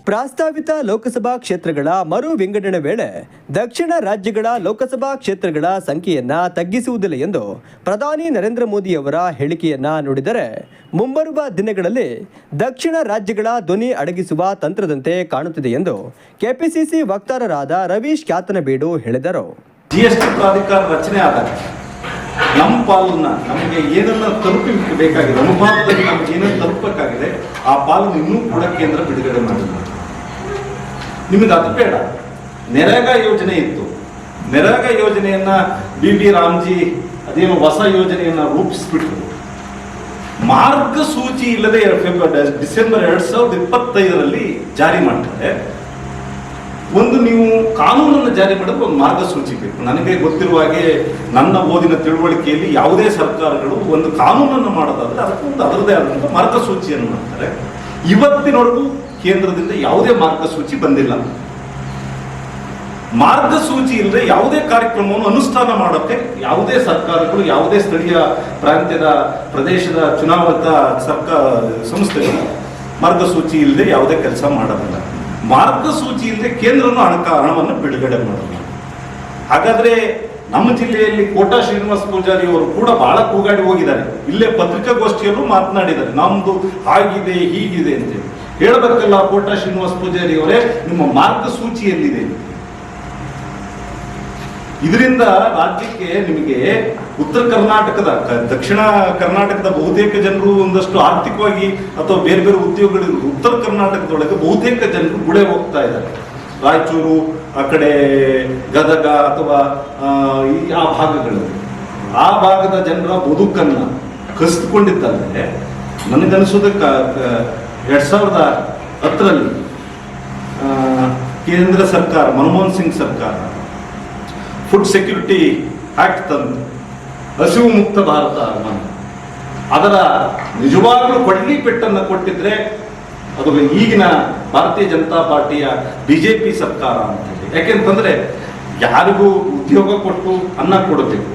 ಪ್ರಸ್ತಾವಿತ ಲೋಕಸಭಾ ಕ್ಷೇತ್ರಗಳ ಮರು ವಿಂಗಡಣೆ ವೇಳೆ ದಕ್ಷಿಣ ರಾಜ್ಯಗಳ ಲೋಕಸಭಾ ಕ್ಷೇತ್ರಗಳ ಸಂಖ್ಯೆಯನ್ನ ತಗ್ಗಿಸುವುದಿಲ್ಲ ಎಂದು ಪ್ರಧಾನಿ ನರೇಂದ್ರ ಮೋದಿಯವರ ಹೇಳಿಕೆಯನ್ನ ನುಡಿದರೆ ಮುಂಬರುವ ದಿನಗಳಲ್ಲಿ ದಕ್ಷಿಣ ರಾಜ್ಯಗಳ ಧ್ವನಿ ಅಡಗಿಸುವ ತಂತ್ರದಂತೆ ಕಾಣುತ್ತಿದೆ ಎಂದು ಕೆಪಿಸಿಸಿ ವಕ್ತಾರರಾದ ರವೀಶ್ ಕ್ಯಾತನಬೀಡು ಹೇಳಿದರು. ಜಿಎಸ್ಟಿ ಪ್ರಾಧಿಕಾರ ರಚನೆ ಆದಾಗ ನಮ್ಮ ಪಾಲನ್ನ ನಮಗೆ ಏನನ್ನ ತಲುಪಬೇಕಾಗಿದೆ, ಅನುಪಾತದಲ್ಲಿ ನಮಗೆ ಏನನ್ನು ತಲುಪಬೇಕಾಗಿದೆ ಆ ಪಾಲನ್ನು ಇನ್ನೂ ಕೂಡ ಕೇಂದ್ರ ಬಿಡುಗಡೆ ಮಾಡಿಲ್ಲ. ನಿಮಗೆ ಅದು ಬೇಡ. ನರೇಗಾ ಯೋಜನೆ ಇತ್ತು. ನರೇಗಾ ಯೋಜನೆಯನ್ನ ಬಿ ರಾಮ್ಜಿ ಅದೇನೋ ಹೊಸ ಯೋಜನೆಯನ್ನ ರೂಪಿಸ್ಬಿಟ್ಟು ಮಾರ್ಗಸೂಚಿ ಇಲ್ಲದೆ ಡಿಸೆಂಬರ್ 2025ರಲ್ಲಿ ಜಾರಿ ಮಾಡ್ತಾರೆ. ಒಂದು ನೀವು ಕಾನೂನನ್ನು ಜಾರಿ ಮಾಡಿದ್ರೆ ಒಂದು ಮಾರ್ಗಸೂಚಿ ಬೇಕು. ನನಗೆ ಗೊತ್ತಿರುವ ಹಾಗೆ ನನ್ನ ಓದಿನ ತಿಳುವಳಿಕೆಯಲ್ಲಿ ಯಾವುದೇ ಸರ್ಕಾರಗಳು ಒಂದು ಕಾನೂನನ್ನು ಮಾಡೋದಾದ್ರೆ ಅದಕ್ಕೊಂದು ಅದರದೇ ಆದಂಥ ಮಾರ್ಗಸೂಚಿಯನ್ನು ಮಾಡ್ತಾರೆ. ಇವತ್ತಿನವರೆಗೂ ಕೇಂದ್ರದಿಂದ ಯಾವುದೇ ಮಾರ್ಗಸೂಚಿ ಬಂದಿಲ್ಲ. ಮಾರ್ಗಸೂಚಿ ಇಲ್ಲದೆ ಯಾವುದೇ ಕಾರ್ಯಕ್ರಮವನ್ನು ಅನುಷ್ಠಾನ ಮಾಡೋಕ್ಕೆ ಯಾವುದೇ ಸರ್ಕಾರಗಳು, ಯಾವುದೇ ಸ್ಥಳೀಯ ಪ್ರಾಂತ್ಯದ ಪ್ರದೇಶದ ಚುನಾವಣಾ ಸಂಸ್ಥೆಗಳು ಮಾರ್ಗಸೂಚಿ ಇಲ್ಲದೆ ಯಾವುದೇ ಕೆಲಸ ಮಾಡೋದಿಲ್ಲ. ಮಾರ್ಗಸೂಚಿ ಇಲ್ಲದೆ ಕೇಂದ್ರನು ಹಣವನ್ನು ಬಿಡುಗಡೆ ಮಾಡೋದು. ಹಾಗಾದ್ರೆ ನಮ್ಮ ಜಿಲ್ಲೆಯಲ್ಲಿ ಕೋಟಾ ಶ್ರೀನಿವಾಸ ಪೂಜಾರಿ ಅವರು ಕೂಡ ಬಹಳ ಕೂಗಾಡಿ ಹೋಗಿದ್ದಾರೆ. ಇಲ್ಲೇ ಪತ್ರಿಕಾಗೋಷ್ಠಿಯಲ್ಲೂ ಮಾತನಾಡಿದ್ದಾರೆ, ನಮ್ದು ಆಗಿದೆ ಹೀಗಿದೆ ಅಂತೇಳಿ. ಹೇಳಬೇಕಲ್ಲ ಕೋಟಾ ಶ್ರೀನಿವಾಸ ಪೂಜಾರಿ ಅವರೇ, ನಿಮ್ಮ ಮಾರ್ಗಸೂಚಿಯಲ್ಲಿದೆ. ಇದರಿಂದ ರಾಜ್ಯಕ್ಕೆ ನಿಮಗೆ ಉತ್ತರ ಕರ್ನಾಟಕದ, ದಕ್ಷಿಣ ಕರ್ನಾಟಕದ ಬಹುತೇಕ ಜನರು ಒಂದಷ್ಟು ಆರ್ಥಿಕವಾಗಿ ಅಥವಾ ಬೇರೆ ಬೇರೆ ಉದ್ಯೋಗಗಳು ಉತ್ತರ ಕರ್ನಾಟಕದೊಳಗೆ ಬಹುತೇಕ ಜನರು ಗುಳೆ ಹೋಗ್ತಾ ಇದ್ದಾರೆ. ರಾಯಚೂರು ಆ ಕಡೆ ಗದಗ ಅಥವಾ ಆ ಭಾಗಗಳಲ್ಲಿ ಆ ಭಾಗದ ಜನರ ಬದುಕನ್ನ ಕಸಿದುಕೊಂಡಿದ್ದಲ್ಲದೆ ನನಗನ್ನಿಸೋದಕ್ಕೆ 2010ರಲ್ಲಿ ಕೇಂದ್ರ ಸರ್ಕಾರ, ಮನಮೋಹನ್ ಸಿಂಗ್ ಸರ್ಕಾರ ಫುಡ್ ಸೆಕ್ಯೂರಿಟಿ ಆಕ್ಟ್ ತಂದು ಹಸಿವು ಮುಕ್ತ ಭಾರತ ಅದರ ನಿಜವಾಗ್ಲೂ ಕೊಡ್ಲಿ ಪೆಟ್ಟನ್ನು ಕೊಟ್ಟಿದ್ರೆ ಅದು ಈಗಿನ ಭಾರತೀಯ ಜನತಾ ಪಾರ್ಟಿಯ ಬಿಜೆಪಿ ಸರ್ಕಾರ ಅಂತ ಹೇಳಿ. ಯಾಕೆಂತಂದ್ರೆ ಯಾರಿಗೂ ಉದ್ಯೋಗ ಕೊಟ್ಟು ಅನ್ನ ಕೊಡಬೇಕು.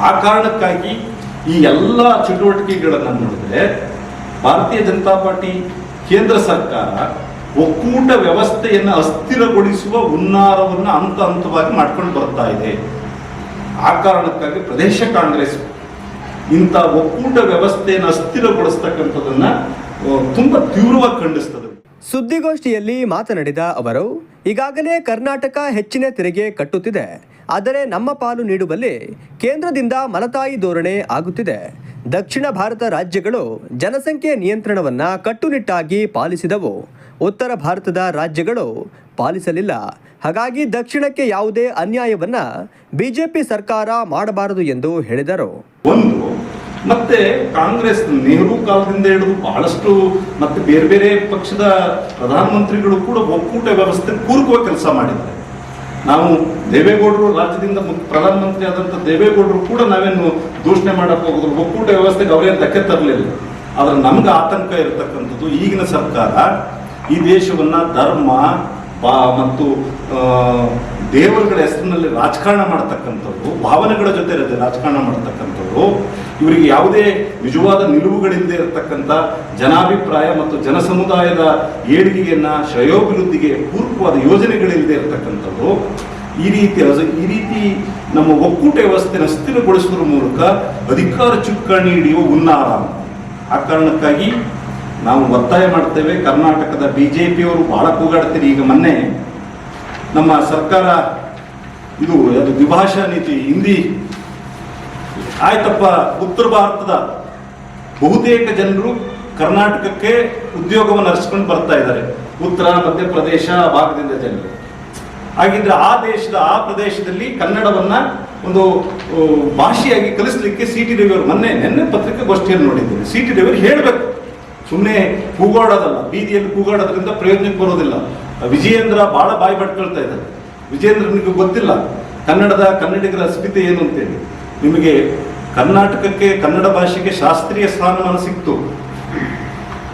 ಆ ಕಾರಣಕ್ಕಾಗಿ ಈ ಎಲ್ಲ ಚಟುವಟಿಕೆಗಳನ್ನು ನೋಡಿದ್ರೆ ಭಾರತೀಯ ಜನತಾ ಪಾರ್ಟಿ ಕೇಂದ್ರ ಸರ್ಕಾರ ಒಕ್ಕೂಟ ವ್ಯವಸ್ಥೆಯನ್ನು ಅಸ್ಥಿರಗೊಳಿಸುವ ಹುನ್ನಾರವನ್ನು ಹಂತ ಹಂತವಾಗಿ ಮಾಡ್ಕೊಂಡು ಬರ್ತಾ ಇದೆ. ಆ ಕಾರಣಕ್ಕಾಗಿ ಪ್ರದೇಶ ಕಾಂಗ್ರೆಸ್ ಇಂಥ ಒಕ್ಕೂಟ ವ್ಯವಸ್ಥೆಯನ್ನು ಅಸ್ಥಿರಗೊಳಿಸ್ತಕ್ಕಂಥದನ್ನ ತುಂಬಾ ತೀವ್ರವಾಗಿ ಖಂಡಿಸ್ತದೆ. ಸುದ್ದಿಗೋಷ್ಠಿಯಲ್ಲಿ ಮಾತನಾಡಿದ ಅವರು, ಈಗಾಗಲೇ ಕರ್ನಾಟಕ ಹೆಚ್ಚಿನ ತೆರಿಗೆ ಕಟ್ಟುತ್ತಿದೆ, ಆದರೆ ನಮ್ಮ ಪಾಲು ನೀಡುವಲ್ಲಿ ಕೇಂದ್ರದಿಂದ ಮಲತಾಯಿ ಧೋರಣೆ ಆಗುತ್ತಿದೆ. ದಕ್ಷಿಣ ಭಾರತ ರಾಜ್ಯಗಳು ಜನಸಂಖ್ಯೆ ನಿಯಂತ್ರಣವನ್ನ ಕಟ್ಟುನಿಟ್ಟಾಗಿ ಪಾಲಿಸಿದವು, ಉತ್ತರ ಭಾರತದ ರಾಜ್ಯಗಳು ಪಾಲಿಸಲಿಲ್ಲ. ಹಾಗಾಗಿ ದಕ್ಷಿಣಕ್ಕೆ ಯಾವುದೇ ಅನ್ಯಾಯವನ್ನ ಬಿಜೆಪಿ ಸರ್ಕಾರ ಮಾಡಬಾರದು ಎಂದು ಹೇಳಿದರು. ಮತ್ತೆ ಕಾಂಗ್ರೆಸ್ ನೆಹರು ಕಾಲದಿಂದ ಹಿಡಿದು ಬಹಳಷ್ಟು ಮತ್ತೆ ಬೇರೆ ಬೇರೆ ಪಕ್ಷದ ಪ್ರಧಾನಮಂತ್ರಿಗಳು ಕೂಡ ಒಕ್ಕೂಟ ವ್ಯವಸ್ಥೆ ಪೂರಕವಾಗಿ ಕೆಲಸ ಮಾಡಿದ್ದಾರೆ. ನಾವು ದೇವೇಗೌಡರು ರಾಜ್ಯದಿಂದ ಪ್ರಧಾನಮಂತ್ರಿ ಆದಂಥ ದೇವೇಗೌಡರು ಕೂಡ ನಾವೇನು ದೂಷಣೆ ಮಾಡಕ್ಕೆ ಹೋಗಿದ್ರು, ಒಕ್ಕೂಟ ವ್ಯವಸ್ಥೆಗೆ ಅವರೇನು ಧಕ್ಕೆ ತರಲಿಲ್ಲ. ಆದ್ರೆ ನಮ್ಗೆ ಆತಂಕ ಇರತಕ್ಕಂಥದ್ದು ಈಗಿನ ಸರ್ಕಾರ ಈ ದೇಶವನ್ನ ಧರ್ಮ ಮತ್ತು ದೇವರುಗಳ ಹೆಸರಿನಲ್ಲಿ ರಾಜಕಾರಣ ಮಾಡತಕ್ಕಂಥದ್ದು, ಭಾವನೆಗಳ ಜೊತೆ ರಾಜಕಾರಣ ಮಾಡತಕ್ಕಂಥದ್ದು, ಇವರಿಗೆ ಯಾವುದೇ ನಿಜವಾದ ನಿಲುವುಗಳಿಲ್ಲದೆ ಇರತಕ್ಕಂಥ ಜನಾಭಿಪ್ರಾಯ ಮತ್ತು ಜನಸಮುದಾಯದ ಏಳಿಗೆಯನ್ನ ಶ್ರೇಯೋಭಿವೃದ್ಧಿಗೆ ಪೂರಕವಾದ ಯೋಜನೆಗಳಿಲ್ಲದೆ ಇರತಕ್ಕಂಥದ್ದು, ಈ ರೀತಿ ನಮ್ಮ ಒಕ್ಕೂಟ ವ್ಯವಸ್ಥೆಯನ್ನು ಸ್ಥಿರಗೊಳಿಸುವುದರ ಮೂಲಕ ಅಧಿಕಾರ ಚುಕ್ಕಾಣಿ ಹಿಡಿಯುವ ಹುನ್ನಾರ. ಆ ಕಾರಣಕ್ಕಾಗಿ ನಾವು ಒತ್ತಾಯ ಮಾಡ್ತೇವೆ. ಕರ್ನಾಟಕದ ಬಿಜೆಪಿಯವರು ಬಹಳ ಕೂಗಾಡ್ತೀರಿ. ಈಗ ಮೊನ್ನೆ ನಮ್ಮ ಸರ್ಕಾರ ಅದು ದ್ವಿಭಾಷಾ ನೀತಿ, ಹಿಂದಿ ಆಯ್ತಪ್ಪ, ಉತ್ತರ ಭಾರತದ ಬಹುತೇಕ ಜನರು ಕರ್ನಾಟಕಕ್ಕೆ ಉದ್ಯೋಗವನ್ನು ಹರಿಸ್ಕೊಂಡು ಬರ್ತಾ ಇದ್ದಾರೆ, ಉತ್ತರ ಮಧ್ಯಪ್ರದೇಶ ಭಾಗದಿಂದ ಜನರು. ಹಾಗಿದ್ರೆ ಆ ಪ್ರದೇಶದಲ್ಲಿ ಕನ್ನಡವನ್ನ ಒಂದು ಭಾಷೆಯಾಗಿ ಕಲಿಸ್ಲಿಕ್ಕೆ ಸಿ.ಟಿ. ರವಿ ಅವರು ನಿನ್ನೆ ಪತ್ರಿಕಾಗೋಷ್ಠಿಯಲ್ಲಿ ನೋಡಿದ್ದೇನೆ. ಸಿ.ಟಿ. ರವಿ ಅವರು ಹೇಳಬೇಕು, ಸುಮ್ಮನೆ ಕೂಗಾಡೋದಲ್ಲ. ಬೀದಿಯಲ್ಲಿ ಕೂಗಾಡೋದ್ರಿಂದ ಪ್ರಯೋಜನಕ್ಕೆ ಬರೋದಿಲ್ಲ. ವಿಜಯೇಂದ್ರ ಬಹಳ ಬಾಯಿ ಪಟ್ಕೊಳ್ತಾ ಇದ್ದಾರೆ. ವಿಜಯೇಂದ್ರನಿಗೆ ಗೊತ್ತಿಲ್ಲ ಕನ್ನಡಿಗರ ಅಸ್ಮಿತೆ ಏನು ಅಂತೇಳಿ. ನಿಮಗೆ ಕರ್ನಾಟಕಕ್ಕೆ ಕನ್ನಡ ಭಾಷೆಗೆ ಶಾಸ್ತ್ರೀಯ ಸ್ಥಾನಮಾನ ಸಿಕ್ತು.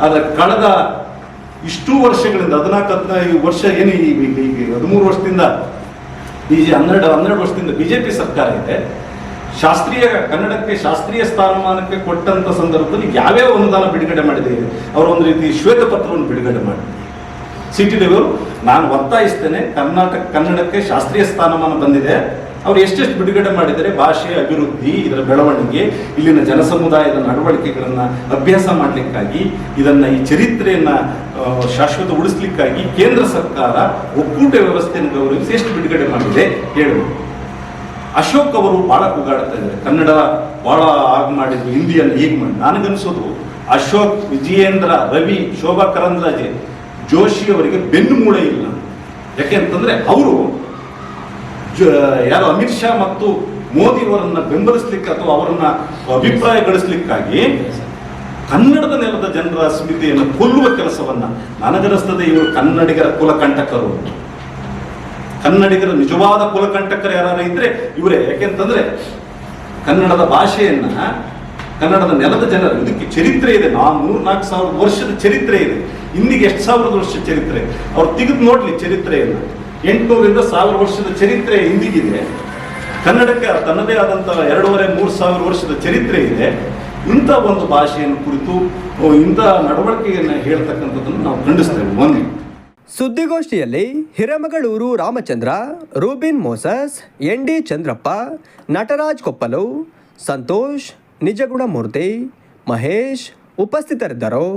ಆದ್ರೆ ಕಳೆದ ಇಷ್ಟು ವರ್ಷಗಳಿಂದ 14-15 ವರ್ಷ ಏನು ಈಗ 13 ವರ್ಷದಿಂದ 12 ವರ್ಷದಿಂದ ಬಿಜೆಪಿ ಸರ್ಕಾರ ಇದೆ. ಕನ್ನಡಕ್ಕೆ ಶಾಸ್ತ್ರೀಯ ಸ್ಥಾನಮಾನಕ್ಕೆ ಕೊಟ್ಟಂತ ಸಂದರ್ಭದಲ್ಲಿ ಯಾವ್ಯಾವ ಅನುದಾನ ಬಿಡುಗಡೆ ಮಾಡಿದೆ, ಅವರು ಒಂದು ರೀತಿ ಶ್ವೇತಪತ್ರವನ್ನು ಬಿಡುಗಡೆ ಮಾಡಿದೆ. ಸಿ ಟಿ ರವಿ ಅವರು ನಾನು ಒತ್ತಾಯಿಸ್ತೇನೆ, ಕನ್ನಡಕ್ಕೆ ಶಾಸ್ತ್ರೀಯ ಸ್ಥಾನಮಾನ ಬಂದಿದೆ, ಅವ್ರು ಎಷ್ಟೆಷ್ಟು ಬಿಡುಗಡೆ ಮಾಡಿದರೆ ಭಾಷೆ ಅಭಿವೃದ್ಧಿ, ಇದರ ಬೆಳವಣಿಗೆ, ಇಲ್ಲಿನ ಜನಸಮುದಾಯದ ನಡವಳಿಕೆಗಳನ್ನು ಅಭ್ಯಾಸ ಮಾಡಲಿಕ್ಕಾಗಿ, ಈ ಚರಿತ್ರೆಯನ್ನು ಶಾಶ್ವತ ಉಳಿಸ್ಲಿಕ್ಕಾಗಿ ಕೇಂದ್ರ ಸರ್ಕಾರ ಒಕ್ಕೂಟ ವ್ಯವಸ್ಥೆಯನ್ನು ಗೌರವಿಸಿ ಎಷ್ಟು ಬಿಡುಗಡೆ ಮಾಡಿದೆ ಹೇಳುವುದು. ಅಶೋಕ್ ಅವರು ಬಹಳ ಕೂಗಾಡ್ತಾ ಇದ್ದಾರೆ, ಕನ್ನಡ ಬಹಳ ಆಗ ಮಾಡಿದ್ರು, ಹಿಂದಿಯನ್ನು ಹೀಗೆ ಮಾಡಿ. ನನಗನ್ಸೋದು ಅಶೋಕ್, ವಿಜಯೇಂದ್ರ, ರವಿ, ಶೋಭಾ ಕರಂದ್ಲಾಜೆ, ಜೋಶಿ ಅವರಿಗೆ ಬೆನ್ನು ಮೂಳೆ ಇಲ್ಲ. ಯಾಕೆ ಅಂತಂದ್ರೆ ಅವರು ಯಾರು ಅಮಿತ್ ಶಾ ಮತ್ತು ಮೋದಿ ಅವರನ್ನ ಬೆಂಬಲಿಸ್ಲಿಕ್ಕೆ ಅಥವಾ ಅವರನ್ನ ಅಭಿಪ್ರಾಯ ಗಳಿಸ್ಲಿಕ್ಕಾಗಿ ಕನ್ನಡದ ನೆಲದ ಜನರ ಅಸ್ಮಿತೆಯನ್ನು ಕೊಲ್ಲುವ ಕೆಲಸವನ್ನ, ನನಗನಿಸ್ತದೆ ಇವರು ಕನ್ನಡಿಗರ ಕುಲಕಂಟಕರು. ಕನ್ನಡಿಗರ ನಿಜವಾದ ಕುಲಕಂಟಕರು ಯಾರು ಇದ್ರೆ ಇವರೇ. ಯಾಕೆಂತಂದ್ರೆ ಕನ್ನಡದ ಭಾಷೆಯನ್ನ, ಕನ್ನಡದ ನೆಲದ ಜನರು, ಇದಕ್ಕೆ ಚರಿತ್ರೆ ಇದೆ. 3,000-4,000 ವರ್ಷದ ಚರಿತ್ರೆ ಇದೆ. ಇಂದಿಗೆ ಎಷ್ಟು ಸಾವಿರದ ವರ್ಷ ಚರಿತ್ರೆ ಅವ್ರು ತೆಗೆದು ನೋಡ್ಲಿ ಚರಿತ್ರೆಯನ್ನು. 800ರಿಂದ 1000 ವರ್ಷದ ಚರಿತ್ರೆ ಇಂದಿಗಿದೆ. ಕನ್ನಡಕ್ಕೆ ತನ್ನದೇ ಆದಂತಹ 2,500-3,000 ವರ್ಷದ ಚರಿತ್ರೆ ಇದೆ. ಇಂಥ ಒಂದು ಭಾಷೆಯನ್ನು ಕುರಿತು ಇಂಥ ನಡವಳಿಕೆಯನ್ನು ಹೇಳ್ತಕ್ಕಂಥದ್ದನ್ನು ನಾವು ಖಂಡಿಸ್ತೇವೆ. ಒಂದು ಸುದ್ದಿಗೋಷ್ಠಿಯಲ್ಲಿ Hiremagaluru Ramachandra, Rubin Moses, N D Chandrappa, Nataraj Koppalu, Santosh, Nijagunamurthy, Mahesh ಉಪಸ್ಥಿತರಿದ್ದರು.